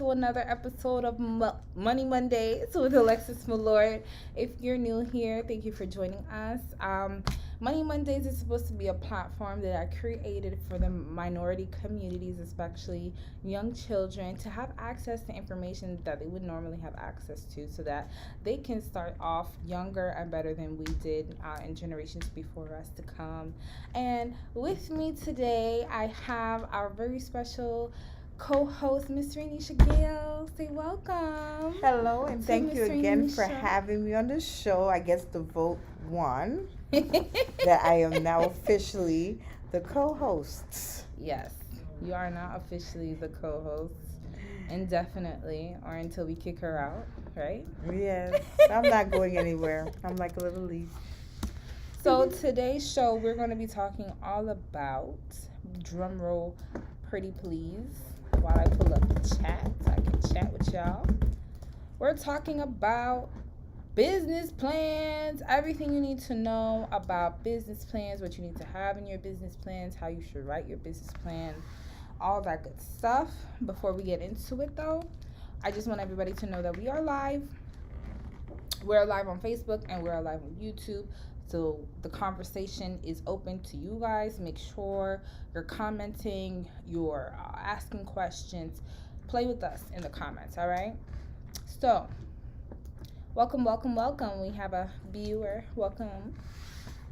to another episode of Money Mondays with Alexis Milord. If you're new here, thank you for joining us. Money Mondays is supposed to be a platform that I created for the minority communities, especially young children, to have access to information that they would normally have access to so that they can start off younger and better than we did in generations before us to come. And with me today, I have our very special co-host, Miss Rennisha Gale. Say welcome. Hello, and thank you again for Rennisha. having me on the show. I guess the vote won that I am now officially the co-host. Yes, you are now officially the co-host indefinitely or until we kick her out, right? Yes, I'm not going anywhere. I'm like a little leaf. So today's show, we're going to be talking all about, drum roll, pretty please, while I pull up the chat so I can chat with y'all. We're talking about business plans, everything you need to know about business plans, what you need to have in your business plans, how you should write your business plan, all that good stuff. Before we get into it though, I just want everybody to know that we are live. We're live on Facebook and we're live on YouTube. So the conversation is open to you guys. Make sure you're commenting, you're asking questions. Play with us in the comments, all right? So, welcome. We have a viewer. Welcome.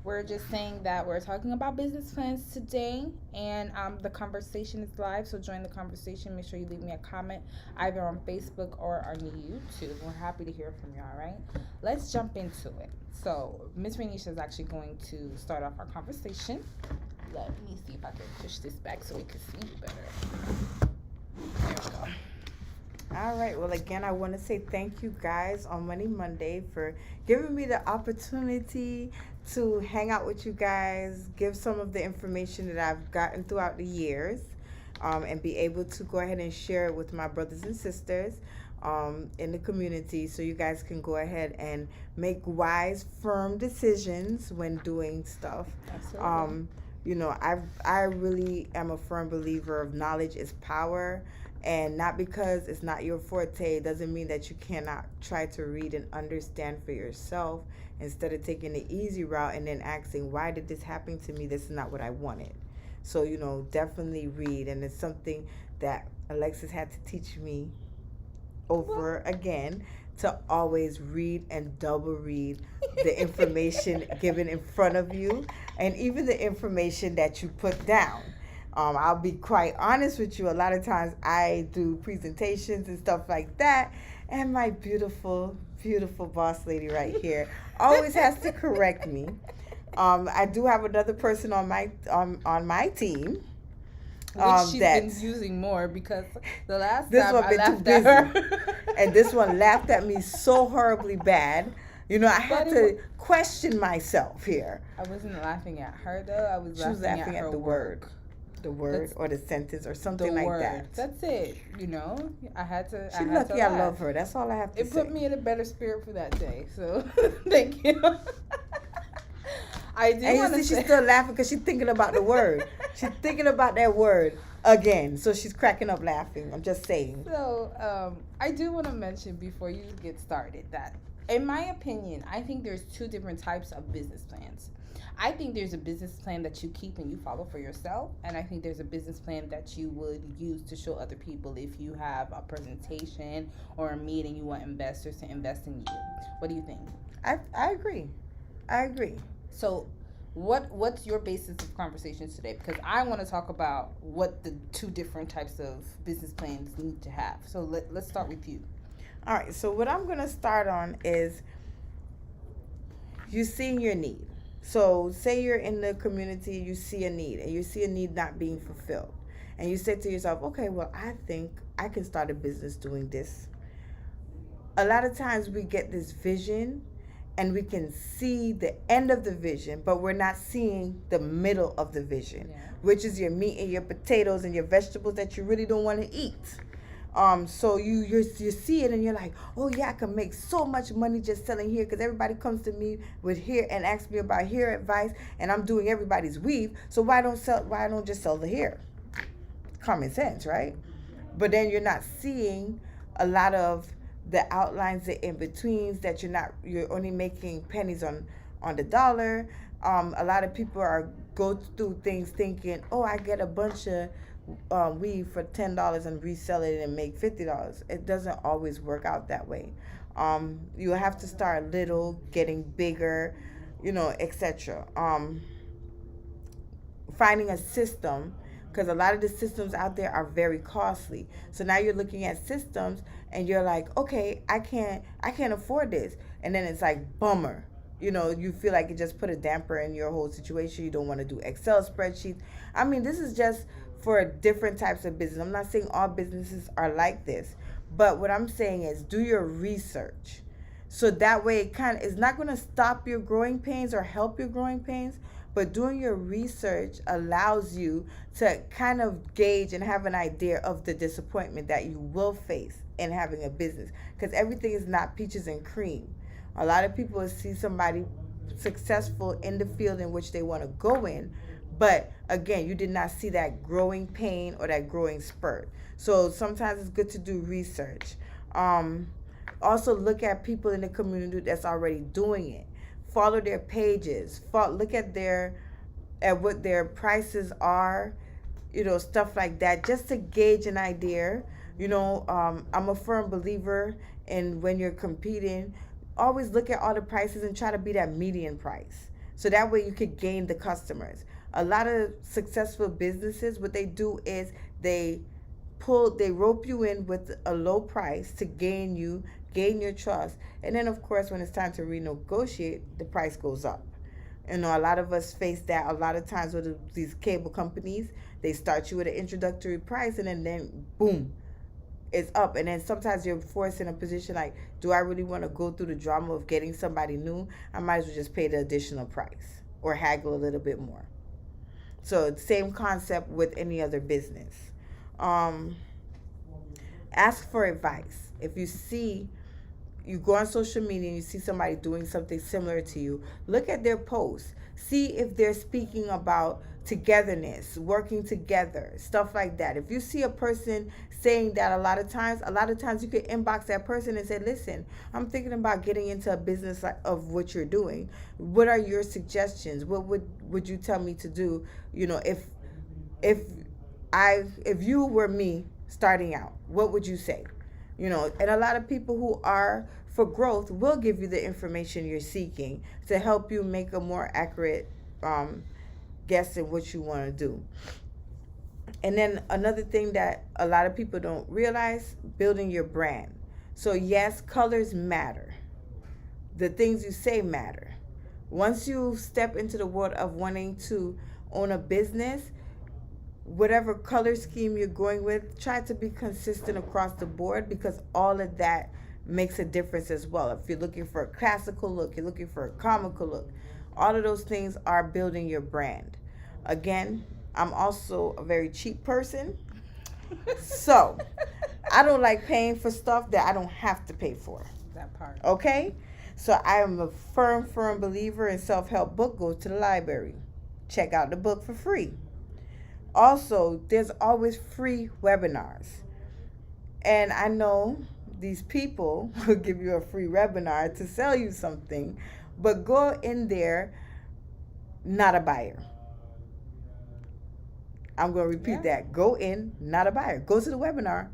We're just saying that we're talking about business plans today, and the conversation is live, so join the conversation. Make sure you leave me a comment either on Facebook or on YouTube. We're happy to hear from you, all right? Let's jump into it. So, Ms. Rennisha is actually going to start off our conversation. Let me see if I can push this back so we can see you better. There we go. All right. Well, again, I want to say thank you guys on Money Monday for giving me the opportunity to hang out with you guys, give some of the information that I've gotten throughout the years, and be able to go ahead and share it with my brothers and sisters in the community so you guys can go ahead and make wise, firm decisions when doing stuff. Absolutely. You know, I really am a firm believer of knowledge is power. And not because it's not your forte doesn't mean that you cannot try to read and understand for yourself instead of taking the easy route and then asking, why did this happen to me? This is not what I wanted. So, you know, definitely read. And it's something that Alexis had to teach me over again, to always read and double read the information given in front of you and even the information that you put down. I'll be quite honest with you. A lot of times I do presentations and stuff like that, and my beautiful, beautiful boss lady right here always has to correct me. I do have another person on my team. Which she's been using more because the last this time one I been laughed too at busy. her. And this one laughed at me so horribly bad. You know, I had to question myself here. I wasn't laughing at her though. I was She was laughing at the work. word or the sentence or something like that. That's it. You know, I had to. She's lucky I love her. That's all I have to say. It put me in a better spirit for that day. So thank you. I do. And you see, she's still laughing because she's thinking about the word. She's thinking about that word again. So she's cracking up laughing. I'm just saying. So I do want to mention before you get started that, in my opinion, I think there's two different types of business plans. I think there's a business plan that you keep and you follow for yourself, and I think there's a business plan that you would use to show other people if you have a presentation or a meeting, you want investors to invest in you. What do you think? I agree. So what's your basis of conversations today? Because I want to talk about what the two different types of business plans need to have. So let's start with you. All right. So what I'm going to start on is you seeing your need. So say you're in the community, you see a need, and you see a need not being fulfilled. And you say to yourself, okay, well, I think I can start a business doing this. A lot of times we get this vision and we can see the end of the vision, but we're not seeing the middle of the vision, which is your meat and your potatoes and your vegetables that you really don't want to eat. So you see it and you're like, oh yeah, I can make so much money just selling here because everybody comes to me with hair and asks me about hair advice, and I'm doing everybody's weave. So why don't just sell the hair? Common sense, right? but then you're not seeing a lot of the outlines, the in-betweens, that you're only making pennies on the dollar. A lot of people are go through things thinking, oh, I get a bunch of weed for $10 and resell it and make $50. It doesn't always work out that way. You have to start little, getting bigger, etc. Finding a system, because a lot of the systems out there are very costly. So now you're looking at systems and you're like, okay, I can't afford this, and then it's like, bummer. You feel like it just put a damper in your whole situation. You don't want to do Excel spreadsheets. I mean, this is just for different types of business. I'm not saying all businesses are like this, but what I'm saying is do your research. So that way it's not going to stop your growing pains or help your growing pains, but doing your research allows you to kind of gauge and have an idea of the disappointment that you will face in having a business, because everything is not peaches and cream. A lot of people see somebody successful in the field in which they want to go in, but again, you did not see that growing pain or that growing spurt. So sometimes it's good to do research. Also look at people in the community that's already doing it. Follow their pages. Look at what their prices are, stuff like that, just to gauge an idea. I'm a firm believer in, when you're competing, always look at all the prices and try to be that median price. So that way you could gain the customers. A lot of successful businesses, what they do is they rope you in with a low price to gain your trust. And then of course, when it's time to renegotiate, the price goes up. A lot of us face that a lot of times with these cable companies. They start you with an introductory price, and then boom, it's up. And then sometimes you're forced in a position like, do I really want to go through the drama of getting somebody new? I might as well just pay the additional price or haggle a little bit more. So same concept with any other business. Ask for advice. If you go on social media and you see somebody doing something similar to you, look at their posts. See if they're speaking about togetherness, working together, stuff like that. If you see a person saying that, a lot of times you could inbox that person and say, listen, I'm thinking about getting into a business of what you're doing. What are your suggestions? What would you tell me to do? If you were me starting out, what would you say? And a lot of people who are for growth will give you the information you're seeking to help you make a more accurate guess at what you want to do. And then another thing that a lot of people don't realize, building your brand. So yes, colors matter. The things you say matter. Once you step into the world of wanting to own a business, whatever color scheme you're going with, try to be consistent across the board, because all of that makes a difference as well. If you're looking for a classical look, you're looking for a comical look, all of those things are building your brand. Again, I'm also a very cheap person, so I don't like paying for stuff that I don't have to pay for. That part. Okay? So I am a firm believer in self-help book. Go to the library. Check out the book for free. Also, there's always free webinars. And I know these people will give you a free webinar to sell you something, but go in there, not a buyer. I'm going to repeat that. Go in, not a buyer. Go to the webinar,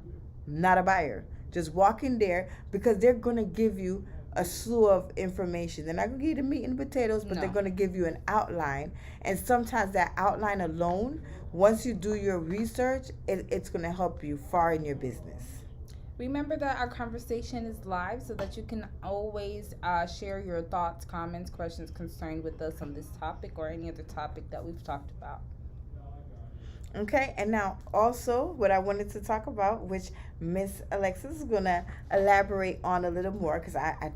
not a buyer. Just walk in there, because they're going to give you a slew of information. They're not going to give you the meat and potatoes, but they're going to give you an outline. And sometimes that outline alone, once you do your research, it's going to help you far in your business. Remember that our conversation is live, so that you can always share your thoughts, comments, questions concerned with us on this topic or any other topic that we've talked about. Okay, and now also what I wanted to talk about, which Miss Alexis is going to elaborate on a little more, because I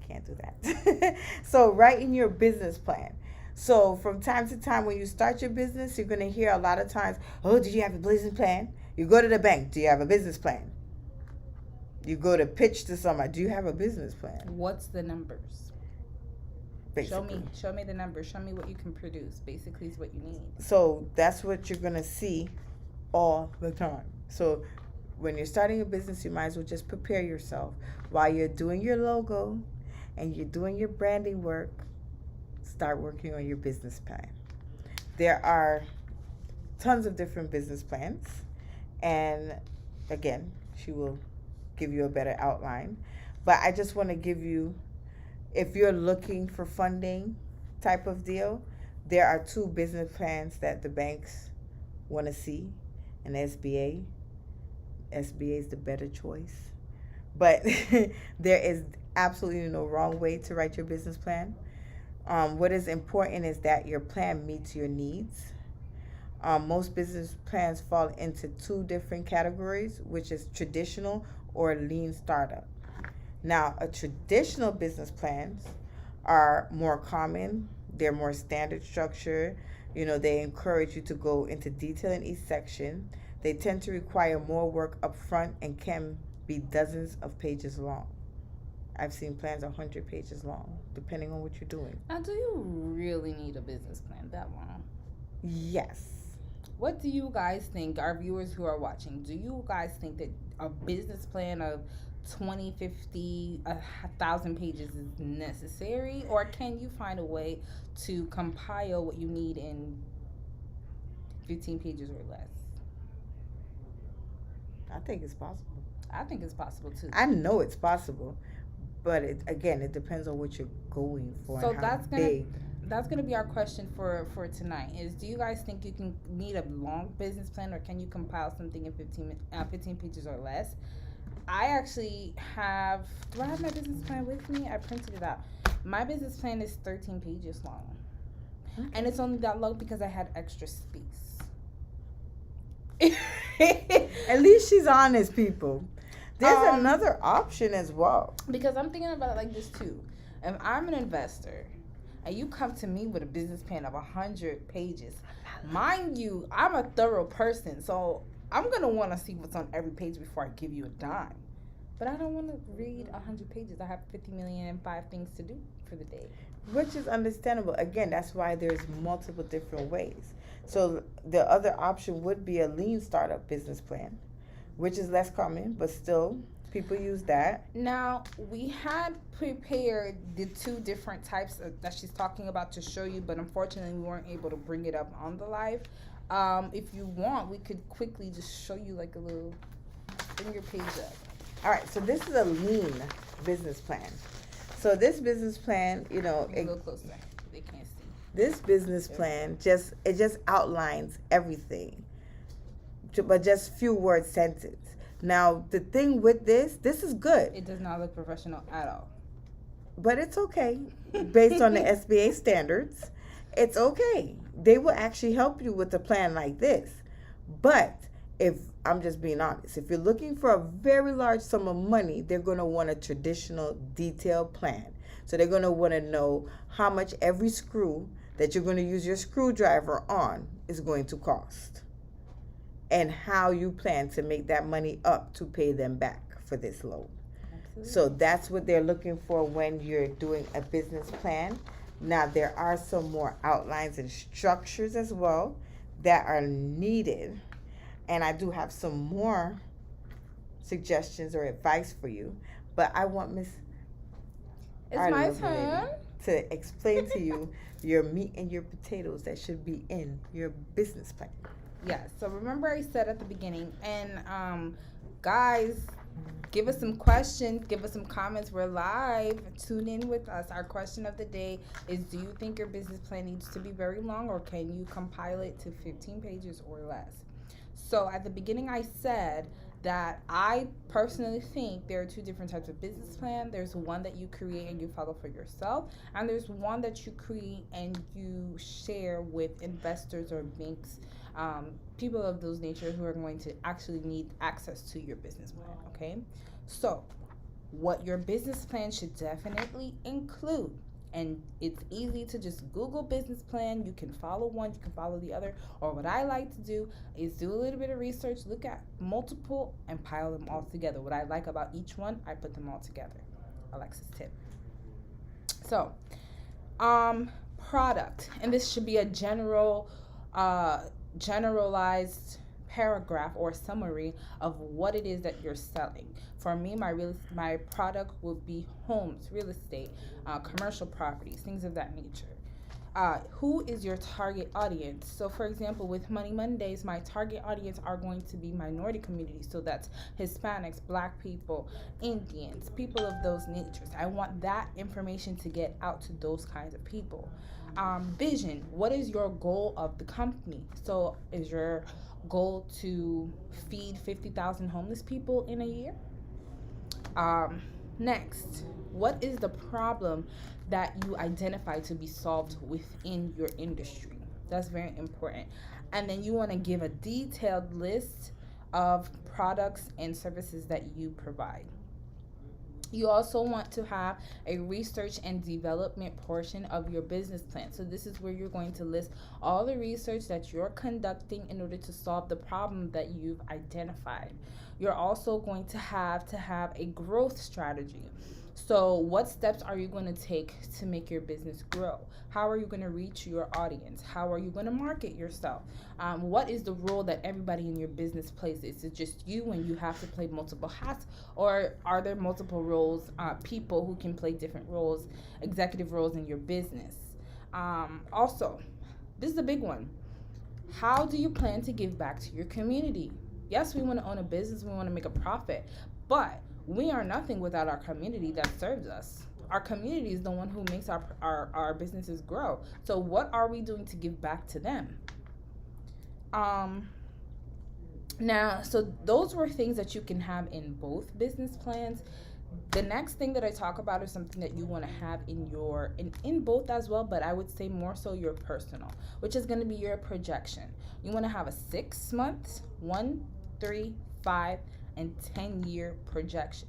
can't do that. So write in your business plan. So from time to time when you start your business, you're going to hear a lot of times, oh, do you have a business plan? You go to the bank, do you have a business plan? You go to pitch to somebody, do you have a business plan? What's the numbers? Basically. Show me the numbers. Show me what you can produce. Basically, is what you need. So that's what you're gonna see all the time. So when you're starting a business, you might as well just prepare yourself. While you're doing your logo and you're doing your branding work, start working on your business plan. There are tons of different business plans, and again, she will give you a better outline. But I just want to give you, if you're looking for funding type of deal, there are two business plans that the banks want to see, and SBA. SBA is the better choice. But there is absolutely no wrong way to write your business plan. What is important is that your plan meets your needs. Most business plans fall into two different categories, which is traditional or lean startup. Now, a traditional business plans are more common. They're more standard structure. They encourage you to go into detail in each section. They tend to require more work up front and can be dozens of pages long. I've seen plans 100 pages long, depending on what you're doing. Now, do you really need a business plan that long? Yes. What do you guys think, our viewers who are watching, do you guys think that a business plan of 20, 50, 1,000 pages is necessary? Or can you find a way to compile what you need in 15 pages or less? I think it's possible. I think it's possible too. I know it's possible, but it depends on what you're going for So and how big. That's gonna be our question for tonight. Is, do you guys think you can need a long business plan, or can you compile something in 15 pages or less? I actually have. Do I have my business plan with me? I printed it out. My business plan is 13 pages long, and it's only that long because I had extra space. At least she's honest, people. There's another option as well. Because I'm thinking about it like this too. If I'm an investor and you come to me with a business plan of 100 pages, mind you, I'm a thorough person, so I'm going to want to see what's on every page before I give you a dime. But I don't want to read 100 pages. I have 50 million and 5 things to do for the day. Which is understandable. Again, that's why there's multiple different ways. So the other option would be a lean startup business plan, which is less common, but still people use that. Now, we had prepared the two different types that she's talking about to show you, but unfortunately we weren't able to bring it up on the live. If you want, we could quickly just show you like a little, bring your page up. All right, so this is a lean business plan. So this business plan, A little closer. They can't see. This business plan just outlines everything, but just few word sentence. Now the thing with this is good. It does not look professional at all. But it's okay, based on the SBA standards. It's okay. They will actually help you with a plan like this. But if I'm just being honest, if you're looking for a very large sum of money, they're going to want a traditional detailed plan. So they're going to want to know how much every screw that you're going to use your screwdriver on is going to cost, and how you plan to make that money up to pay them back for this loan. Absolutely. So that's what they're looking for when you're doing a business plan. Now, there are some more outlines and structures as well that are needed. And I do have some more suggestions or advice for you. But I want Miss my turn to explain to you your meat and your potatoes that should be in your business plan. Yeah, so remember I said at the beginning, and guys, give us some questions, give us some comments. We're live. Tune in with us. Our question of the day is, do you think your business plan needs to be very long, or can you compile it to 15 pages or less? So at the beginning I said that I personally think there are two different types of business plan. There's one that you create and you follow for yourself, and there's one that you create and you share with investors or banks, people of those nature who are going to actually need access to your business plan. Okay, so what your business plan should definitely include, and it's easy to just Google business plan. You can follow one, you can follow the other, or what I like to do is do a little bit of research, look at multiple, and pile them all together. What I like about each one, I put them all together. Alexis tip. So, product, and this should be a generalized paragraph or summary of what it is that you're selling. For me, my product would be homes, real estate, commercial properties, things of that nature. Who is your target audience? So, for example, with Money Mondays, my target audience are going to be minority communities. So that's Hispanics, Black people, Indians, people of those natures. I want that information to get out to those kinds of people. Vision. What is your goal of the company? So, is your goal to feed 50,000 homeless people in a year? Um, Next, what is the problem that you identify to be solved within your industry? That's very important. And then you want to give a detailed list of products and services that you provide. You also want to have a research and development portion of your business plan. So, this is where you're going to list all the research that you're conducting in order to solve the problem that you've identified. You're also going to have a growth strategy. So, what steps are you going to take to make your business grow? How are you going to reach your audience? How are you going to market yourself? What is the role that everybody in your business plays? Is it just you and you have to play multiple hats? Or are there multiple roles, people who can play different roles, executive roles in your business? Also, this is a big one. How do you plan to give back to your community? Yes, we want to own a business, we want to make a profit, but we are nothing without our community that serves us. Our community is the one who makes our businesses grow. So, what are we doing to give back to them? Um, Now, so those were things that you can have in both business plans. The next thing that I talk about is something that you want to have in both as well, but I would say more so your personal, which is going to be your projection. You want to have a 6 months, 1, 3, 5, and 10-year projections.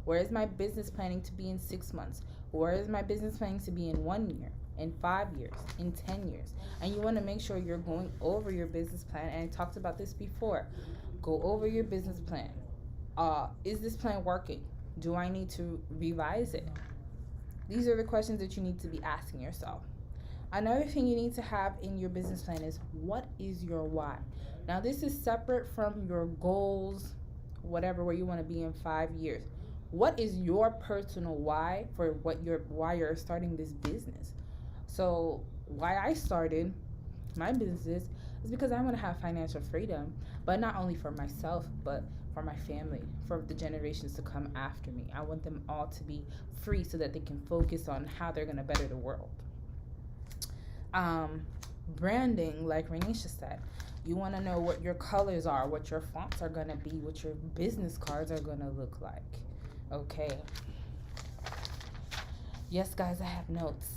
Where is my business planning to be in 6 months? Where is my business planning to be in 1 year? In 5 years, in 10 years. And you want to make sure you're going over your business plan. And I talked about this before. Go over your business plan. Is this plan working? Do I need to revise it? These are the questions that you need to be asking yourself. Another thing you need to have in your business plan is, what is your why? Now, this is separate from your goals, whatever, where you want to be in 5 years. What is your personal why for why you're starting this business? So, why I started my business is because I want to have financial freedom, but not only for myself, but for my family, for the generations to come after me. I want them all to be free so that they can focus on how they're going to better the world. Branding, like Rennisha said, you want to know what your colors are, what your fonts are going to be, what your business cards are going to look like. Okay. Yes, guys, I have notes.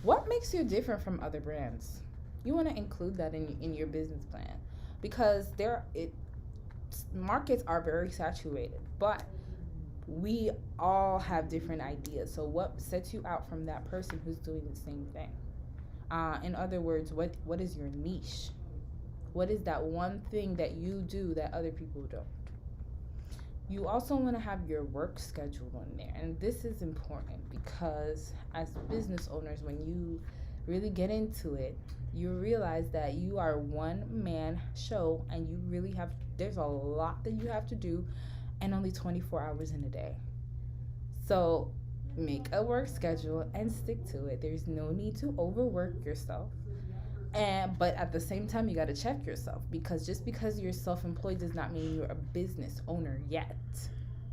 What makes you different from other brands? You want to include that in your business plan, because markets are very saturated, but we all have different ideas. So what sets you out from that person who's doing the same thing? In other words, what is your niche? What is that one thing that you do that other people don't? You also want to have your work schedule in there. And this is important because as business owners, when you really get into it, you realize that you are one man show and there's a lot that you have to do and only 24 hours in a day. So make a work schedule and stick to it. There's no need to overwork yourself. But at the same time, you got to check yourself, because just because you're self-employed does not mean you're a business owner yet.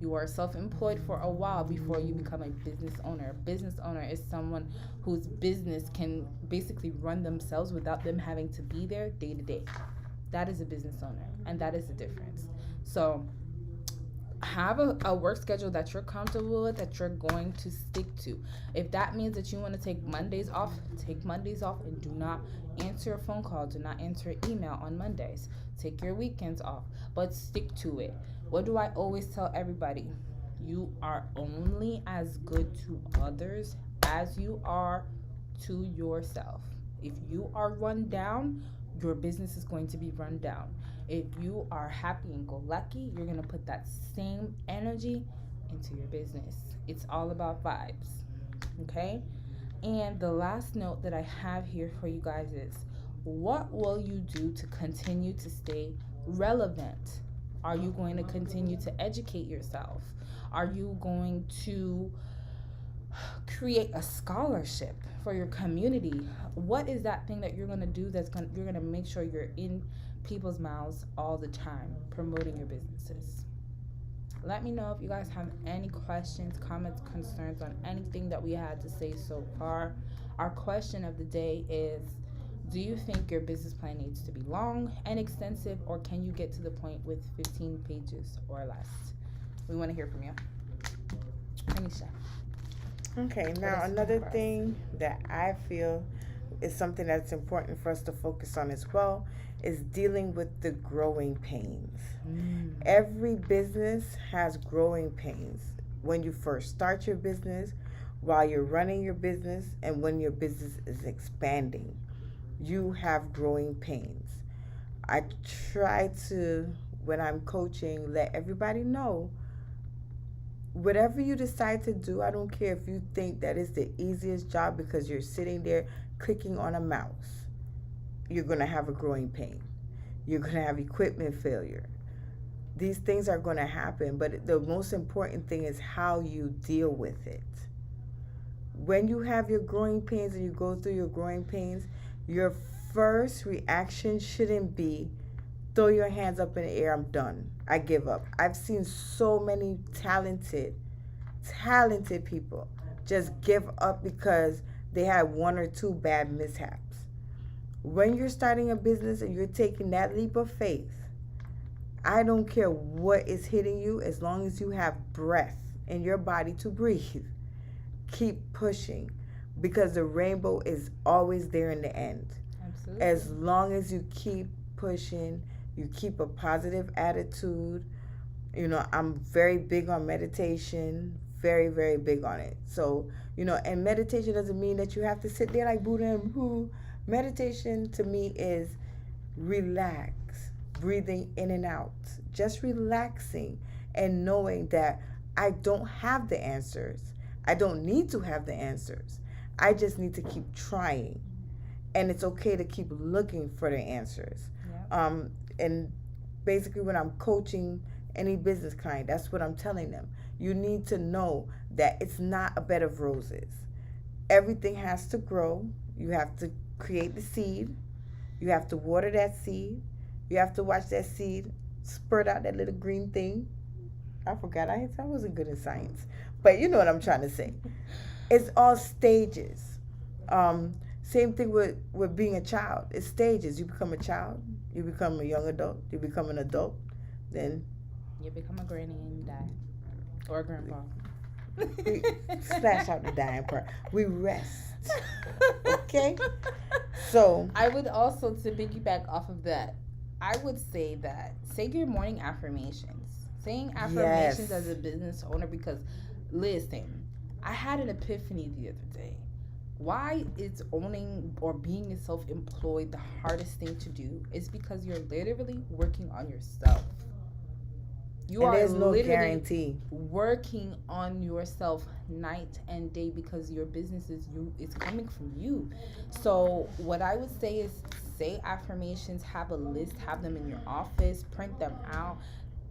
You are self-employed for a while before you become a business owner. A business owner is someone whose business can basically run themselves without them having to be there day to day. That is a business owner, and that is the difference. So have a work schedule that you're comfortable with, that you're going to stick to. If that means that you want to take Mondays off, take Mondays off, and do not answer a phone call, do not answer email on Mondays. Take your weekends off, but stick to it. What do I always tell everybody? You are only as good to others as you are to yourself. If you are run down, your business is going to be run down. If you are happy and go lucky, you're going to put that same energy into your business. It's all about vibes. Okay? And the last note that I have here for you guys is, What will you do to continue to stay relevant? Are you going to continue to educate yourself? Are you going to create a scholarship for your community? What is that thing that you're going to do you're going to make sure you're in people's mouths all the time promoting your businesses? Let me know if you guys have any questions, comments, concerns on anything that we had to say so far. Our question of the day is, do you think your business plan needs to be long and extensive, or can you get to the point with 15 pages or less? We want to hear from you. Rennisha. Okay, now another thing that I feel is something that's important for us to focus on as well is dealing with the growing pains. Every business has growing pains. When you first start your business, while you're running your business, and when your business is expanding, you have growing pains. I try to, when I'm coaching, let everybody know whatever you decide to do, I don't care if you think that is the easiest job because you're sitting there clicking on a mouse. You're going to have a growing pain. You're going to have equipment failure. These things are going to happen, but the most important thing is how you deal with it. When you have your growing pains and you go through your growing pains, your first reaction shouldn't be, throw your hands up in the air, I'm done, I give up. I've seen so many talented people just give up because they had one or two bad mishaps. When you're starting a business and you're taking that leap of faith, I don't care what is hitting you, as long as you have breath in your body to breathe. Keep pushing, because the rainbow is always there in the end. Absolutely. As long as you keep pushing, you keep a positive attitude. You know, I'm very big on meditation, very, very big on it. So, you know, and meditation doesn't mean that you have to sit there like Buddha and who. Meditation to me is relax, breathing in and out, just relaxing and knowing that I don't have the answers. I don't need to have the answers. I just need to keep trying. And it's okay to keep looking for the answers. Yep. And basically when I'm coaching any business client, that's what I'm telling them. You need to know that it's not a bed of roses. Everything has to grow. You have to create the seed. You have to water that seed. You have to watch that seed spurt out that little green thing. I forgot. I wasn't good in science. But you know what I'm trying to say. It's all stages. Same thing with being a child. It's stages. You become a child. You become a young adult. You become an adult. Then you become a granny and you die. Or a grandpa. We slash out the dying part. We rest. Okay? So I would also, to piggyback off of that, I would say that say your morning affirmations. Saying affirmations as a business owner, because listen, I had an epiphany the other day. Why is owning or being a self-employed the hardest thing to do? Is because you're literally working on yourself. You are literally guarantee working on yourself night and day, because your business is it's coming from you. So what I would say is say affirmations, have a list, have them in your office, print them out,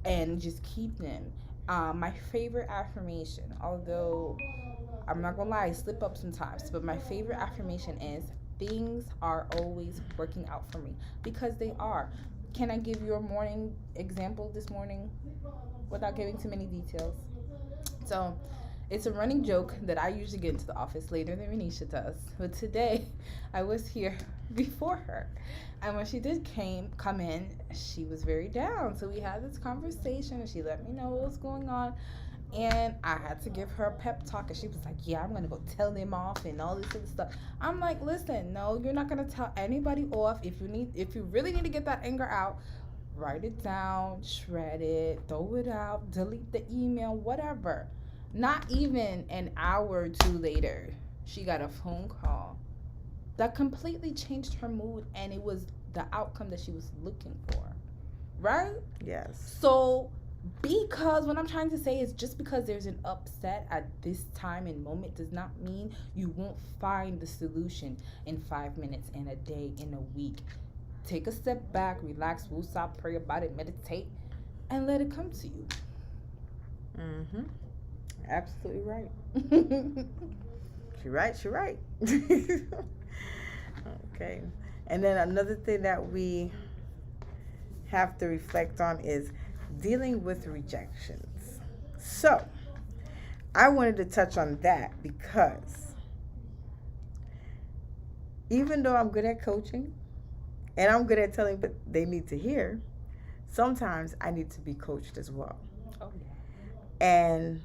and just keep them. My favorite affirmation, although I'm not gonna lie, I slip up sometimes, but my favorite affirmation is, things are always working out for me, because they are. Can I give you a morning example this morning without giving too many details? So it's a running joke that I usually get into the office later than Rennisha does. But today I was here before her. And when she did come in, she was very down. So we had this conversation and she let me know what was going on. And I had to give her a pep talk, and she was like, yeah, I'm going to go tell them off and all this other stuff. I'm like, listen, no, you're not going to tell anybody off. If you really need to get that anger out, write it down, shred it, throw it out, delete the email, whatever. Not even an hour or two later, she got a phone call that completely changed her mood, and it was the outcome that she was looking for. Right? Yes. So Because what I'm trying to say is just because there's an upset at this time and moment does not mean you won't find the solution in 5 minutes, in a day, in a week. Take a step back, relax, woosah, pray about it, meditate, and let it come to you. Mm-hmm. Absolutely right. She right. Okay. And then another thing that we have to reflect on is dealing with rejections. So, I wanted to touch on that because even though I'm good at coaching and I'm good at telling what they need to hear, sometimes I need to be coached as well. Oh, yeah. And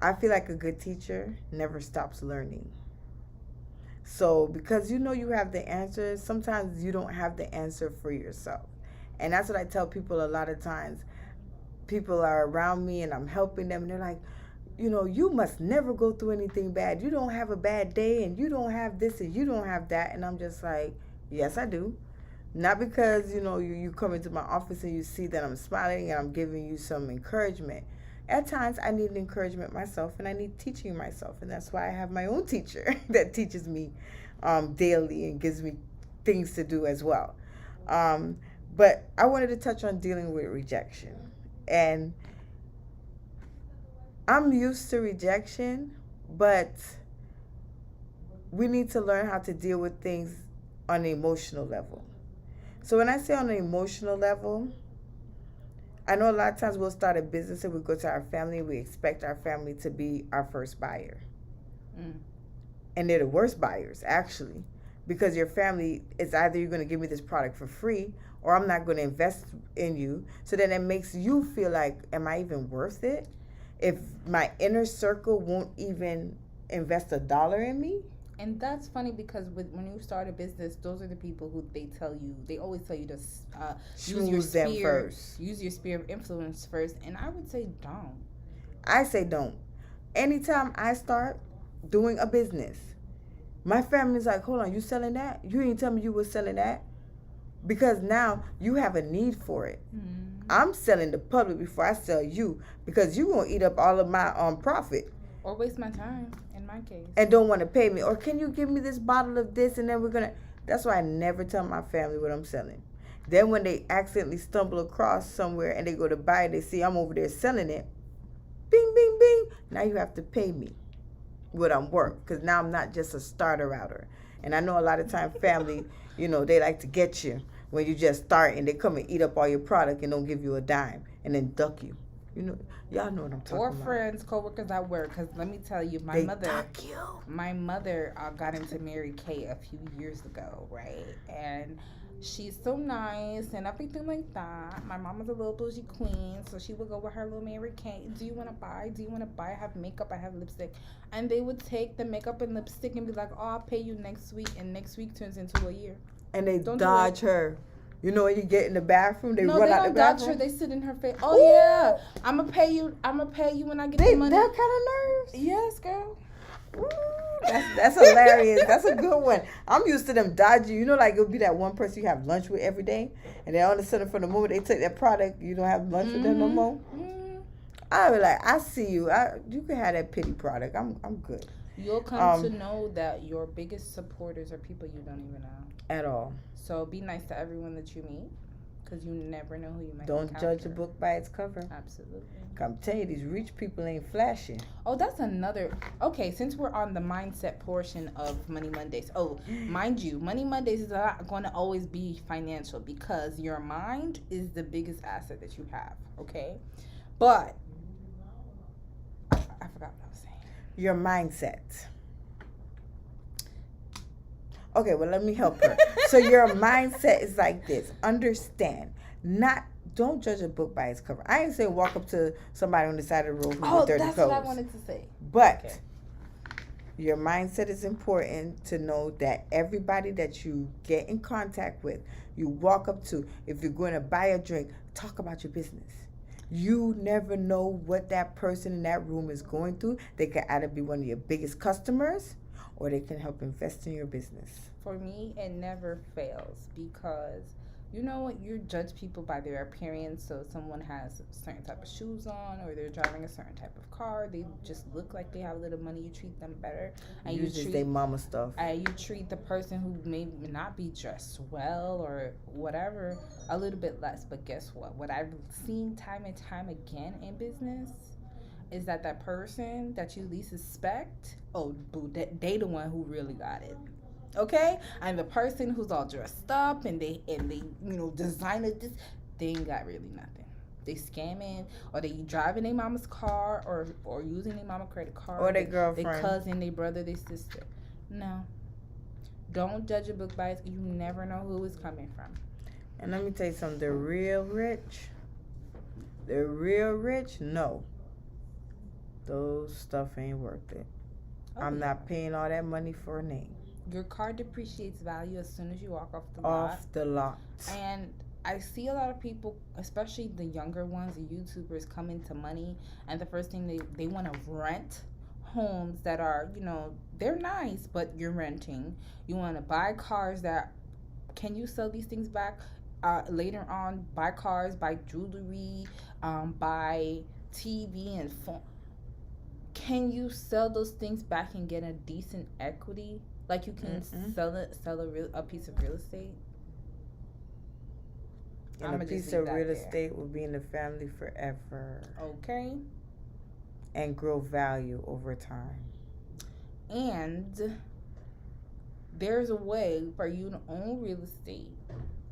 I feel like a good teacher never stops learning. So, because you know you have the answers, sometimes you don't have the answer for yourself. And that's what I tell people a lot of times. People are around me and I'm helping them and they're like, you know, you must never go through anything bad. You don't have a bad day and you don't have this and you don't have that. And I'm just like, yes, I do. Not because, you know, you come into my office and you see that I'm smiling and I'm giving you some encouragement. At times, I need encouragement myself and I need teaching myself. And that's why I have my own teacher that teaches me daily and gives me things to do as well. But I wanted to touch on dealing with rejection. And I'm used to rejection, but we need to learn how to deal with things on an emotional level. So when I say on an emotional level, I know a lot of times we'll start a business and we go to our family and we expect our family to be our first buyer. And they're the worst buyers, actually, because your family is either you're going to give me this product for free or I'm not going to invest in you. So then it makes you feel like, am I even worth it? If my inner circle won't even invest $1 in me? And that's funny because when you start a business, those are the people who they always tell you to use your them first. Use your sphere of influence first. And I would say don't. I say don't. Anytime I start doing a business, my family's like, hold on, you selling that? You didn't tell me you were selling that? Because now you have a need for it. I'm selling the public before I sell you because you going to eat up all of my profit. Or waste my time, in my case. And don't want to pay me. Or can you give me this bottle of this and then we're going to... That's why I never tell my family what I'm selling. Then when they accidentally stumble across somewhere and they go to buy it, they see I'm over there selling it. Bing, bing, bing. Now you have to pay me what I'm worth because now I'm not just a starter outer. And I know a lot of time family, you know, they like to get you when you just start and they come and eat up all your product and don't give you a dime and then duck you. You know, y'all know what I'm talking about. Or friends, co-workers at work. Because let me tell you, my mother got into Mary Kay a few years ago, right? And she's so nice and everything like that. My mom was a little bougie queen, so she would go with her little Mary Kay. Do you want to buy? Do you want to buy? I have makeup. I have lipstick. And they would take the makeup and lipstick and be like, oh, I'll pay you next week. And next week turns into a year. And they dodge her. You know, when you get in the bathroom, they run out the bathroom. No, they don't dodge her. They sit in her face. Oh, ooh, yeah. I'm going to pay you. I'm going to pay you when I get the money. That kind of nerves? Yes, girl. Ooh, that's hilarious. That's a good one. I'm used to them dodging. You know, like it'll be that one person you have lunch with every day. And then all of a sudden, from the moment they take that product, you don't have lunch with them no more. I be like, I see you. You can have that pity product. I'm good. You'll come to know that your biggest supporters are people you don't even know. At all. So be nice to everyone that you meet, because you never know who you might encounter. Don't judge a book by its cover. Absolutely. I'm telling you, these rich people ain't flashing. Oh, that's another. Okay, since we're on the mindset portion of Money Mondays. Oh, mind you, Money Mondays is not going to always be financial because your mind is the biggest asset that you have, okay? But I forgot what I was saying. Your mindset. Okay, well, let me help her. So your mindset is like this. Understand. Don't judge a book by its cover. I ain't saying walk up to somebody on the side of the road with dirty clothes. That's what I wanted to say. But your mindset is important to know that everybody that you get in contact with, you walk up to, if you're going to buy a drink, talk about your business. You never know what that person in that room is going through. They could either be one of your biggest customers or they can help invest in your business. For me, it never fails because You know what? You judge people by their appearance. So if someone has a certain type of shoes on, or they're driving a certain type of car, they just look like they have a little money. You treat them better, and Uses their mama stuff. and you treat the person who may not be dressed well or whatever a little bit less. But guess what? What I've seen time and time again in business is that that person that you least suspect, oh, boo, they the one who really got it. Okay, and the person who's all dressed up and they designer this, they ain't got really nothing. They scamming, or they driving their mama's car, or using their mama credit card, Or their girlfriend, their cousin, their brother, their sister. No, don't judge a book by its. You never know who it's coming from. And let me tell you something. The real rich, no, those stuff ain't worth it. I'm not paying all that money for a name. Your car depreciates value as soon as you walk off the lot. And I see a lot of people, especially the younger ones, the YouTubers, come into money, and the first thing they want to rent homes that are, they're nice, but you're renting. You want to buy cars that, can you sell these things back later on? Buy cars, buy jewelry, buy TV and phone. Can you sell those things back and get a decent equity? Like you can sell a piece of real estate. And a piece of real estate will be in the family forever. Okay. And grow value over time. And there's a way for you to own real estate,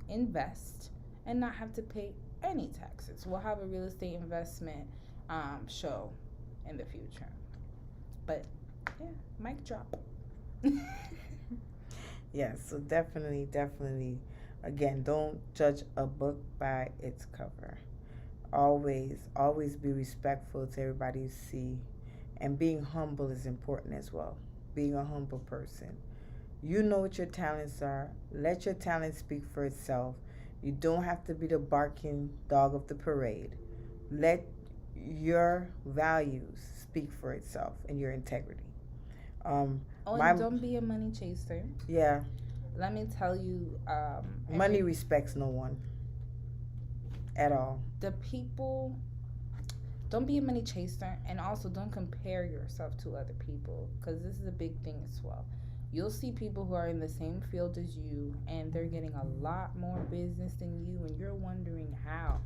invest, and not have to pay any taxes. We'll have a real estate investment show in the future. But yeah, mic drop. Yeah, so definitely, again, don't judge a book by its cover. Always be respectful to everybody you see. And being humble is important as well. Being a humble person. You know what your talents are. Let your talent speak for itself. You don't have to be the barking dog of the parade. Let your values speak for itself and your integrity. And don't be a money chaser. Yeah. Let me tell you, money respects no one at all. Don't be a money chaser, and also don't compare yourself to other people, because this is a big thing as well. You'll see people who are in the same field as you, and they're getting a lot more business than you, and you're wondering how.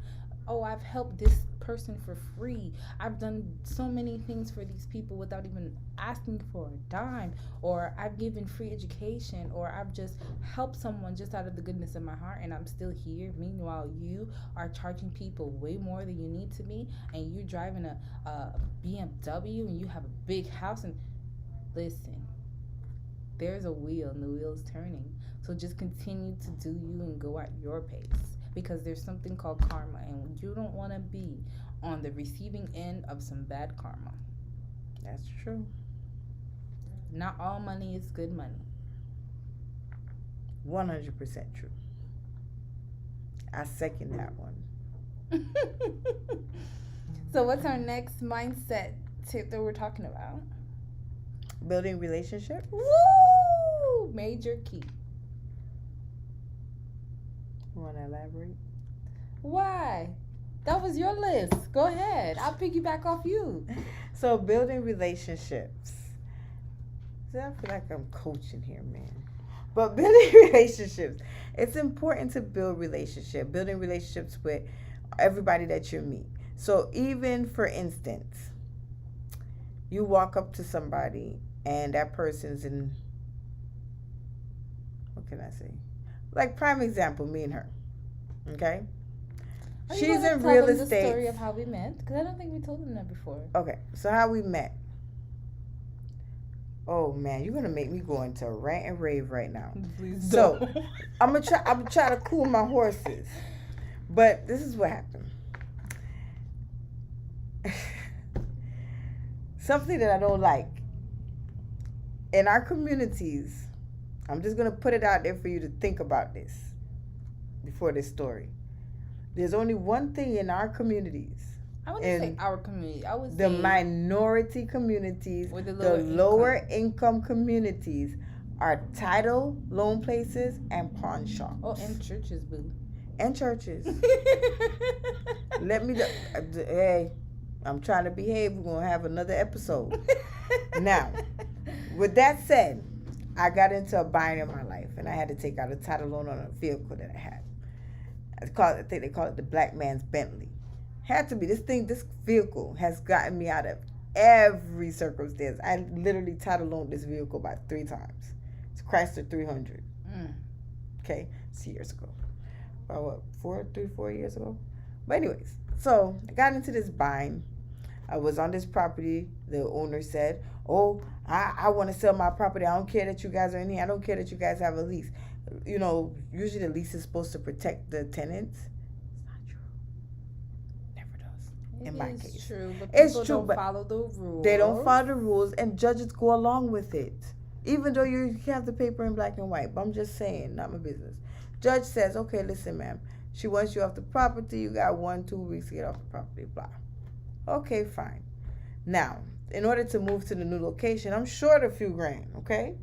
Oh, I've helped this person for free. I've done so many things for these people without even asking for a dime. Or I've given free education. Or I've just helped someone just out of the goodness of my heart, and I'm still here. Meanwhile, you are charging people way more than you need to be, and you're driving a BMW, and you have a big house. And listen, there's a wheel, and the wheel's turning. So just continue to do you and go at your pace. Because there's something called karma, and you don't want to be on the receiving end of some bad karma. That's true. Not all money is good money. 100% true. I second that one. So what's our next mindset tip that we're talking about? Building relationships. Woo! Major key. You want to elaborate? Why? That was your list. Go ahead. I'll piggyback off you. So building relationships. See, I feel like I'm coaching here, man. But building relationships. It's important to build relationships. Building relationships with everybody that you meet. So even, for instance, you walk up to somebody and that person's in, what can I say? Like, prime example, me and her. Okay? She's in real estate. The story of how we met? Because I don't think we told them that before. Okay, so how we met. Oh man, you're gonna make me go into a rant and rave right now. Please so don't. I'm gonna try to cool my horses. But this is what happened. Something that I don't like. In our communities, I'm just going to put it out there for you to think about this before this story. There's only one thing in our communities. I wouldn't say our community. I would say the minority communities, the lower income communities are title, loan places, and pawn shops. Oh, and churches, boo. and churches. Let me, hey, I'm trying to behave. We're going to have another episode. Now, with that said, I got into a bind in my life, and I had to take out a title loan on a vehicle that I had. I think they call it the black man's Bentley. Had to be. This vehicle has gotten me out of every circumstance. I literally title loaned this vehicle about 3 times. It's a Chrysler 300. Okay, it's years ago. About what, 4 years ago? But anyways, so I got into this bind. I was on this property. The owner said, oh, I want to sell my property. I don't care that you guys are in here. I don't care that you guys have a lease. You know, usually the lease is supposed to protect the tenants. It's not true. Never does. In my case. It's true, but it's people true, don't but follow the rules. They don't follow the rules, and judges go along with it. Even though you have the paper in black and white. But I'm just saying, not my business. Judge says, okay, listen, ma'am. She wants you off the property. You got 1-2 weeks to get off the property. Blah. Okay, fine. Now, in order to move to the new location, I'm short a few grand, okay?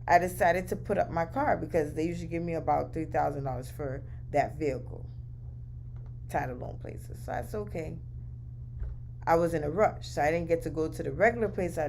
I decided to put up my car because they usually give me about $3,000 for that vehicle. Title loan places. So that's okay. I was in a rush, so I didn't get to go to the regular place I